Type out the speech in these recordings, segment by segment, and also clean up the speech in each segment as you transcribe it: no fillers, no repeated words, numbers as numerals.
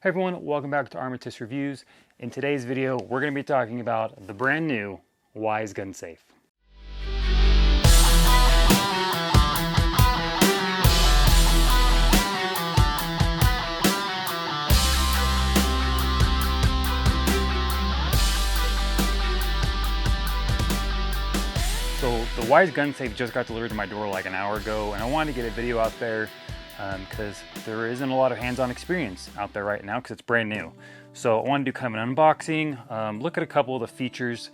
Hey everyone, welcome back to Armatis Reviews. In today's video, we're going to be talking about the brand new WYZE Gun Safe. So the WYZE Gun Safe just got delivered to my door like an hour ago, and I wanted to get a video out there because there isn't a lot of hands-on experience out there right now because it's brand new. So I want to do kind of an unboxing, look at a couple of the features,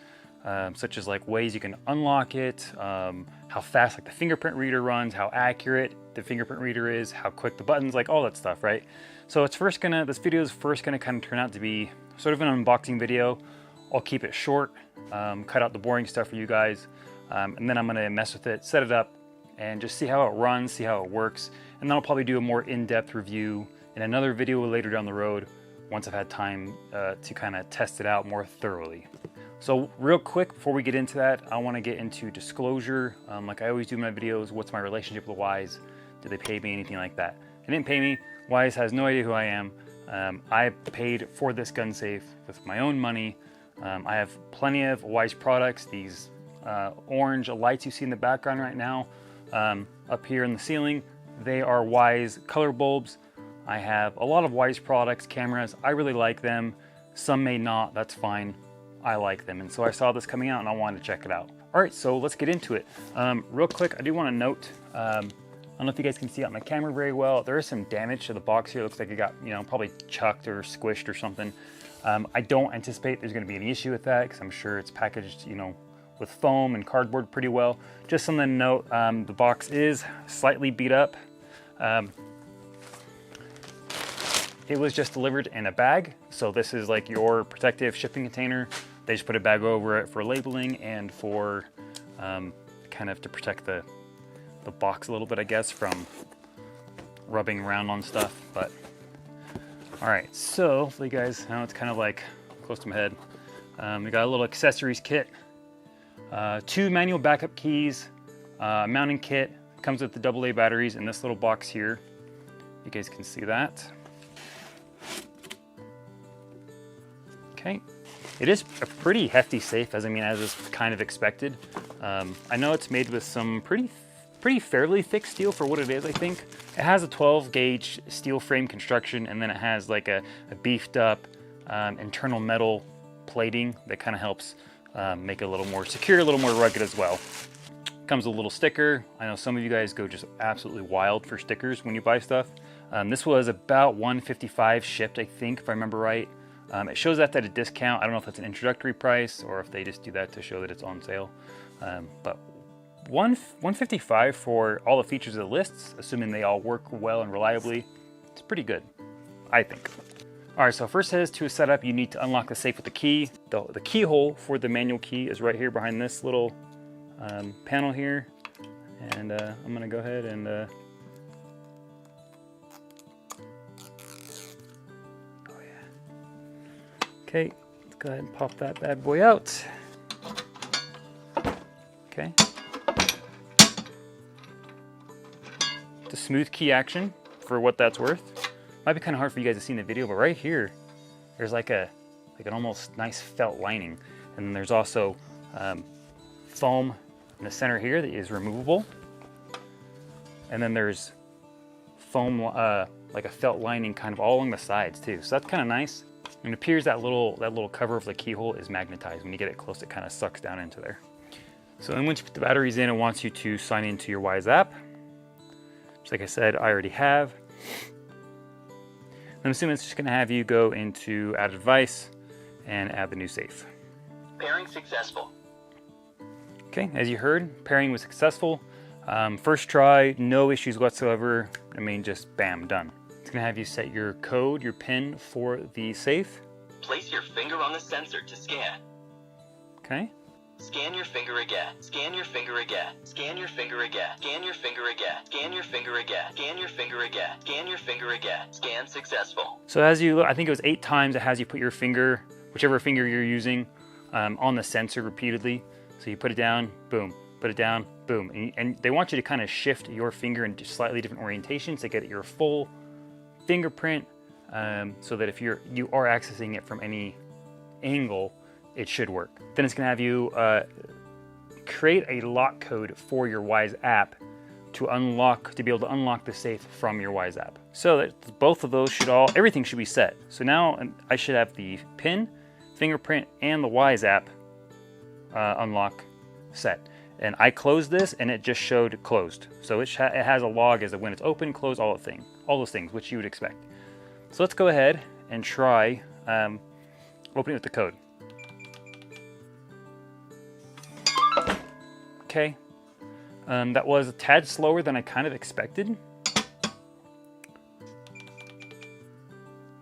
such as like ways you can unlock it, how fast like the fingerprint reader runs, how accurate the fingerprint reader is, how quick the buttons, like all that stuff, right? So it's this video is first gonna kind of turn out to be sort of an unboxing video. I'll keep it short, cut out the boring stuff for you guys, and then I'm gonna mess with it, set it up, and just see how it runs, see how it works. And then I'll probably do a more in-depth review in another video later down the road once I've had time to kind of test it out more thoroughly. So real quick, before we get into that, I want to get into disclosure. Like I always do in my videos, what's my relationship with WYZE? Do they pay me, anything like that? They didn't pay me. WYZE has no idea who I am. I paid for this gun safe with my own money. I have plenty of WYZE products. These orange lights you see in the background right now, up here in the ceiling, they are WYZE color bulbs. I have a lot of WYZE products, cameras. I really like them. Some may not, that's fine. I like them. And so I saw this coming out and I wanted to check it out. All right, so let's get into it. Real quick, I do want to note, I don't know if you guys can see it on my camera very well. There is some damage to the box here. It looks like it got, probably chucked or squished or something. I don't anticipate there's going to be any issue with that because I'm sure it's packaged, with foam and cardboard pretty well. Just something to note, the box is slightly beat up. It was just delivered in a bag, so this is like your protective shipping container. They just put a bag over it for labeling and for kind of to protect the box a little bit, I guess, from rubbing around on stuff. But all right, so you guys, now it's kind of like close to my head. We got a little accessories kit, 2 manual backup keys, mounting kit. Comes with the AA batteries in this little box here. You guys can see that. Okay, it is a pretty hefty safe, as is kind of expected. I know it's made with some pretty fairly thick steel for what it is. I think it has a 12 gauge steel frame construction, and then it has like a beefed up internal metal plating that kind of helps make it a little more secure, a little more rugged as well. Comes with a little sticker. I know some of you guys go just absolutely wild for stickers when you buy stuff. This was about $155 shipped, I think, if I remember right. It shows that at a discount. I don't know if that's an introductory price or if they just do that to show that it's on sale. But $155 for all the features of the lists, assuming they all work well and reliably, it's pretty good, I think. All right, so first as to set up, you need to unlock the safe with the key. The keyhole for the manual key is right here behind this little panel here, and I'm gonna go ahead and oh yeah, okay, let's go ahead and pop that bad boy out. Okay, it's a smooth key action for what that's worth. Might be kind of hard for you guys to see in the video, but right here there's like an almost nice felt lining, and then there's also foam in the center here that is removable, and then there's foam like a felt lining kind of all along the sides too, so that's kind of nice. And it appears that little cover of the keyhole is magnetized. When you get it close, it kind of sucks down into there. So then once you put the batteries in, it wants you to sign into your WYZE app, which, like I said, I already have. I'm assuming it's just going to have you go into add device and add the new safe. Pairing successful. Okay, as you heard, pairing was successful. First try, no issues whatsoever. Just bam, done. It's gonna have you set your code, your PIN for the safe. Place your finger on the sensor to scan. Okay. Scan your finger again. Scan your finger again. Scan your finger again. Scan your finger again. Scan your finger again. Scan your finger again. Scan your finger again. Scan successful. So as you, I think it was 8 times it has you put your finger, whichever finger you're using, on the sensor repeatedly. So you put it down, boom, put it down, boom. And they want you to kind of shift your finger into slightly different orientations to get your full fingerprint so that if you are accessing it from any angle, it should work. Then it's gonna have you create a lock code for your WYZE app to be able to unlock the safe from your WYZE app. So that both of those everything should be set. So now I should have the pin, fingerprint, and the WYZE app unlock set. And I closed this and it just showed closed. So it has a log as to when it's open, closed, all those things, which you would expect. So let's go ahead and try opening with the code. Okay, that was a tad slower than I kind of expected.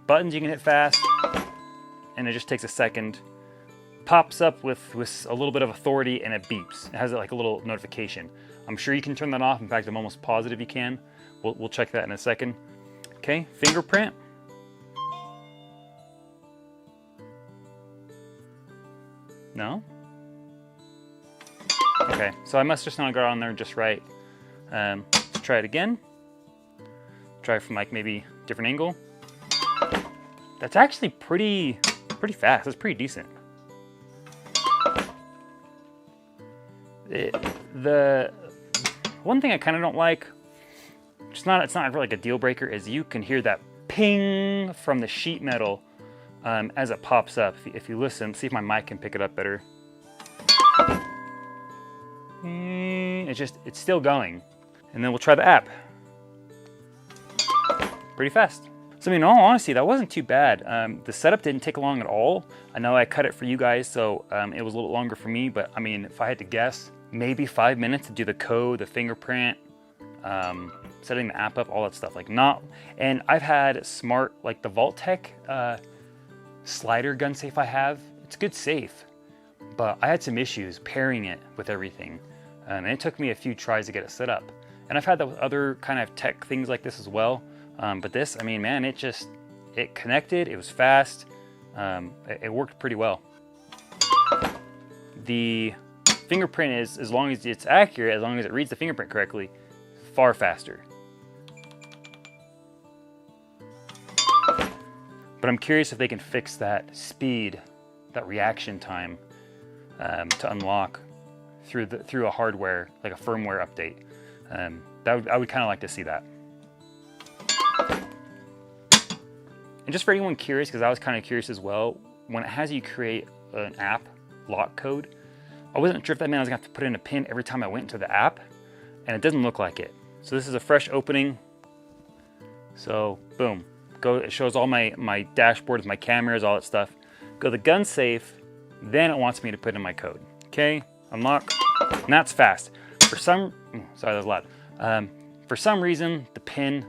Buttons you can hit fast, and it just takes a second. Pops up with a little bit of authority, and it beeps. It has like a little notification. I'm sure you can turn that off. In fact, I'm almost positive you can. We'll check that in a second. Okay, fingerprint. No? Okay, so I must just not got on there just right. Let's try it again. Try it from like maybe different angle. That's actually pretty fast. That's pretty decent. The one thing I kind of don't like, it's not really like a deal breaker, is you can hear that ping from the sheet metal as it pops up. If you listen, see if my mic can pick it up better. It's still going. And then we'll try the app. Pretty fast. So I mean, in all honesty, that wasn't too bad. The setup didn't take long at all. I know I cut it for you guys, so it was a little longer for me, but I mean, if I had to guess, maybe 5 minutes to do the code, the fingerprint, setting the app up, all that stuff. And I've had smart, like the Vault-Tec slider gun safe I have, it's a good safe, but I had some issues pairing it with everything. And it took me a few tries to get it set up. And I've had that with other kind of tech things like this as well. But this, I mean, man, it connected, it was fast, it worked pretty well. The fingerprint is, as long as it's accurate, as long as it reads the fingerprint correctly, far faster. But I'm curious if they can fix that speed, that reaction time to unlock through a hardware, like a firmware update. I would kind of like to see that. And just for anyone curious, because I was kind of curious as well, when it has you create an app lock code, I wasn't sure if that meant I was going to have to put in a pin every time I went into the app, and it doesn't look like it. So this is a fresh opening. So boom, it shows all my dashboards, my cameras, all that stuff. Go to the gun safe, then it wants me to put in my code. Okay, unlock, and that's fast. Sorry, that was loud. For some reason, the pin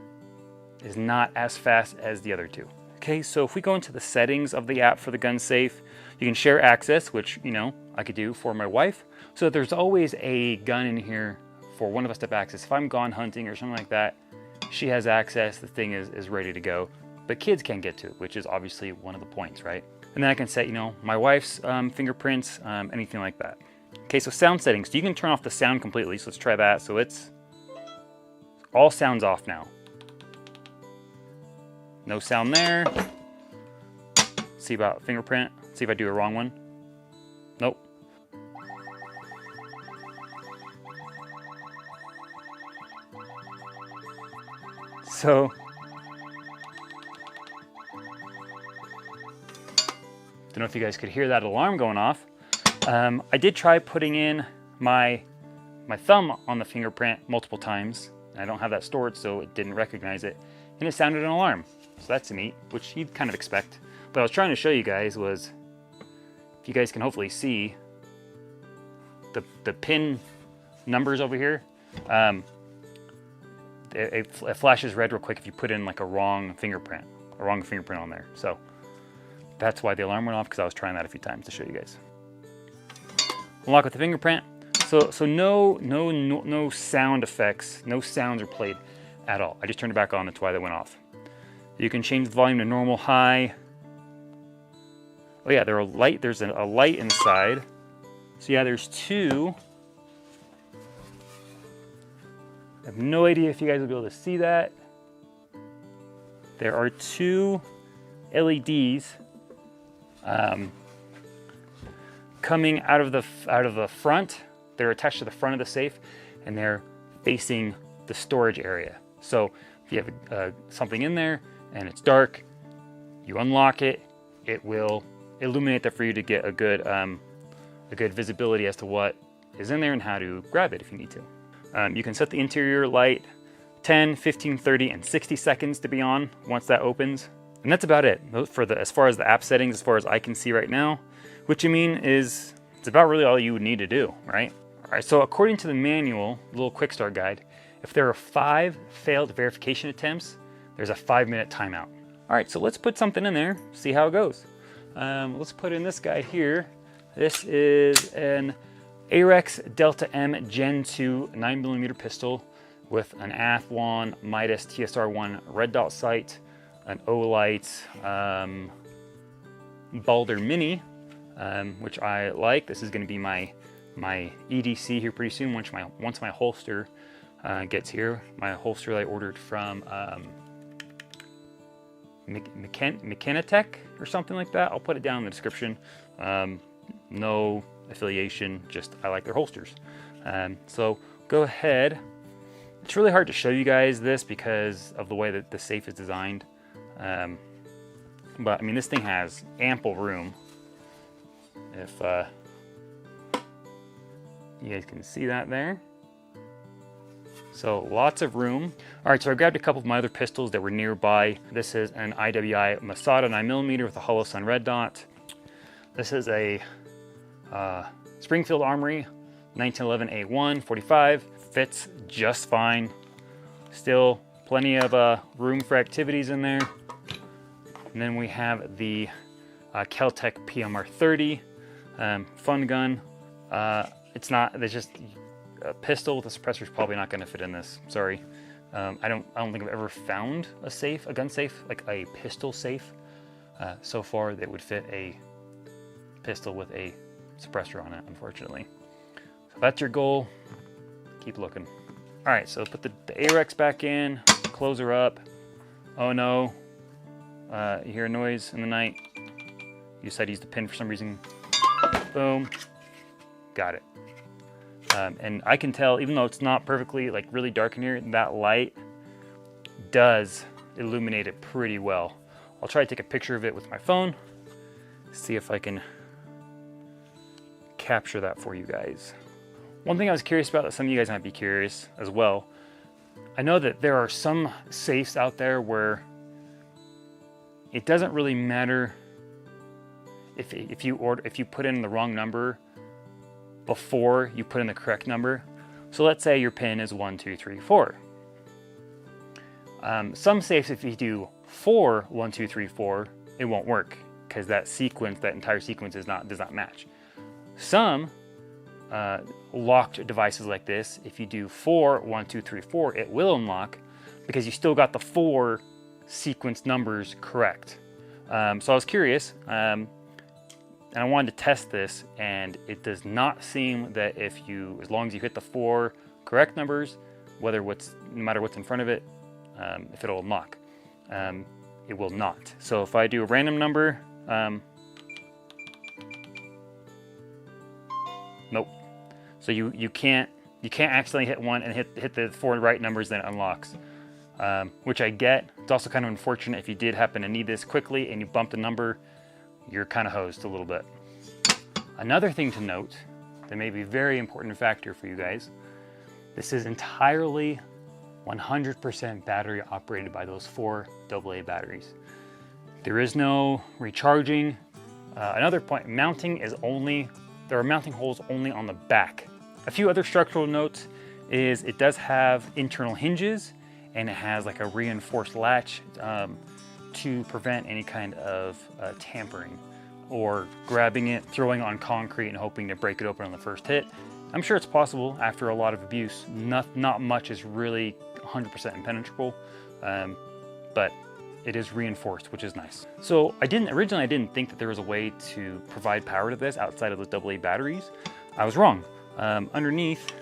is not as fast as the other two. Okay, so if we go into the settings of the app for the gun safe, you can share access, which, you know, I could do for my wife. So there's always a gun in here for one of us to have access. If I'm gone hunting or something like that, she has access, the thing is ready to go. But kids can't get to it, which is obviously one of the points, right? And then I can set, you know, my wife's fingerprints, anything like that. Okay, so sound settings. So you can turn off the sound completely, so let's try that. So it's all sounds off now. No sound there. See about fingerprint. See if I do a wrong one. Nope. So don't know if you guys could hear that alarm going off. I did try putting in my thumb on the fingerprint multiple times. I don't have that stored, so it didn't recognize it, and it sounded an alarm. So that's neat, which you'd kind of expect. But I was trying to show you guys was, if you guys can hopefully see the pin numbers over here, it flashes red real quick if you put in like a wrong fingerprint on there. So that's why the alarm went off, because I was trying that a few times to show you guys. Unlock with the fingerprint. So no sound effects, no sounds are played at all. I just turned it back on, that's why they went off. You can change the volume to normal, high. Oh yeah, there's a light inside. So yeah, there's two. I have no idea if you guys will be able to see that. there are two LEDs coming out of the front. They're attached to the front of the safe, and they're facing the storage area. So if you have something in there and it's dark, you unlock it, it will illuminate that for you to get a good visibility as to what is in there and how to grab it if you need to. You can set the interior light 10, 15, 30, and 60 seconds to be on once that opens. And that's about it for as far as the app settings, as far as I can see right now, which I mean is, it's about really all you would need to do, right? All right, so according to the manual, little quick start guide, if there are 5 failed verification attempts, there's a 5-minute timeout. All right, so let's put something in there, see how it goes. Let's put in this guy here. This is an AREX Delta M Gen2 9mm pistol with an Athlon Midas TSR1 Red Dot sight, an Olight Baldr Mini, which I like. This is going to be my EDC here pretty soon once my holster gets here. My holster that I ordered from Mechanitech or something like that. I'll put it down in the description. No affiliation, just I like their holsters. So go ahead. It's really hard to show you guys this because of the way that the safe is designed. But I mean, this thing has ample room. If you guys can see that there. So lots of room. All right, so I grabbed a couple of my other pistols that were nearby. This is an IWIUS 9mm with a Hollow Sun Red Dot. This is a Springfield Armory 1911 A1 45. Fits just fine. Still plenty of room for activities in there. And then we have the KelTec PMR 30 fun gun. There's just a pistol with a suppressor is probably not going to fit in this. Sorry. I don't think I've ever found a gun safe, like a pistol safe so far that would fit a pistol with a suppressor on it, unfortunately. So if that's your goal, keep looking. All right, so put the AREX back in, close her up. Oh no, you hear a noise in the night. You said use the pin for some reason. Boom, got it. And I can tell, even though it's not perfectly like really dark in here, that light does illuminate it pretty well. I'll try to take a picture of it with my phone, see if I can capture that for you guys. One thing I was curious about that some of you guys might be curious as well. I know that there are some safes out there where it doesn't really matter if you put in the wrong number before you put in the correct number. So let's say your pin is 1, 2, 3, 4. Some safes, if you do 4, 1, 2, 3, 4, it won't work because that entire sequence does not match. Some locked devices like this, if you do 4, 1, 2, 3, 4, it will unlock because you still got the 4 sequence numbers correct. So I was curious, and I wanted to test this, and it does not seem that as long as you hit the 4 correct numbers, no matter what's in front of it, if it'll unlock. It will not. So if I do a random number, nope. So you can't accidentally hit 1 and hit the 4 right numbers, then it unlocks. Which I get. It's also kind of unfortunate if you did happen to need this quickly and you bump the number, you're kind of hosed a little bit. Another thing to note that may be a very important factor for you guys, this is entirely 100% battery operated by those 4 AA batteries. There is no recharging. Another point, there are mounting holes only on the back. A few other structural notes is it does have internal hinges, and it has like a reinforced latch to prevent any kind of tampering or grabbing it, throwing it on concrete and hoping to break it open on the first hit. I'm sure it's possible after a lot of abuse. Not much is really 100% impenetrable, but it is reinforced, which is nice. So originally I didn't think that there was a way to provide power to this outside of those AA batteries. I was wrong. Underneath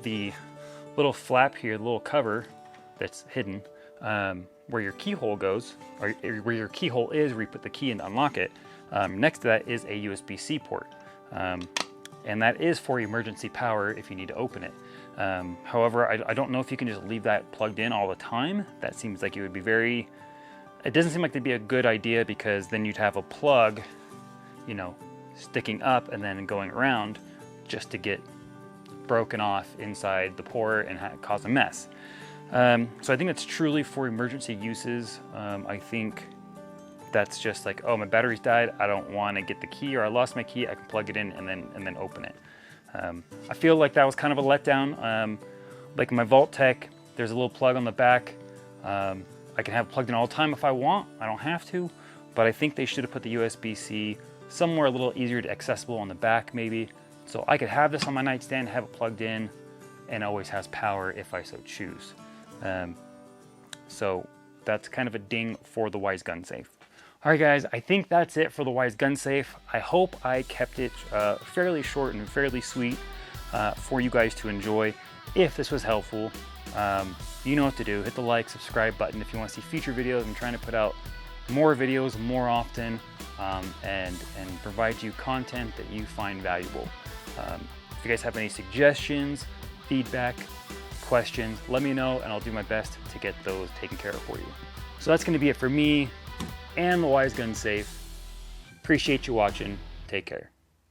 the little flap here, the little cover that's hidden, where your keyhole goes, or where your keyhole is, where you put the key in to unlock it, next to that is a USB-C port. And that is for emergency power if you need to open it. However, I don't know if you can just leave that plugged in all the time. That seems like it would be it doesn't seem like it'd be a good idea, because then you'd have a plug, you know, sticking up and then going around just to get broken off inside the port and cause a mess. So I think that's truly for emergency uses. I think that's just like, oh, my battery's died, I don't want to get the key, or I lost my key, I can plug it in and then open it. I feel like that was kind of a letdown. Like my Vault Tech, there's a little plug on the back. I can have it plugged in all the time if I want, I don't have to, but I think they should have put the USB-C somewhere a little easier to accessible on the back maybe, so I could have this on my nightstand, have it plugged in, and always has power if I so choose. So that's kind of a ding for the WYZE Gun Safe. All right guys, I think that's it for the WYZE Gun Safe. I hope I kept it fairly short and fairly sweet for you guys to enjoy. If this was helpful, you know what to do. Hit the like, subscribe button if you want to see future videos. I'm trying to put out more videos more often and provide you content that you find valuable. If you guys have any suggestions, feedback, questions, let me know and I'll do my best to get those taken care of for you. So that's going to be it for me and the WYZE Gun Safe. Appreciate you watching. Take care.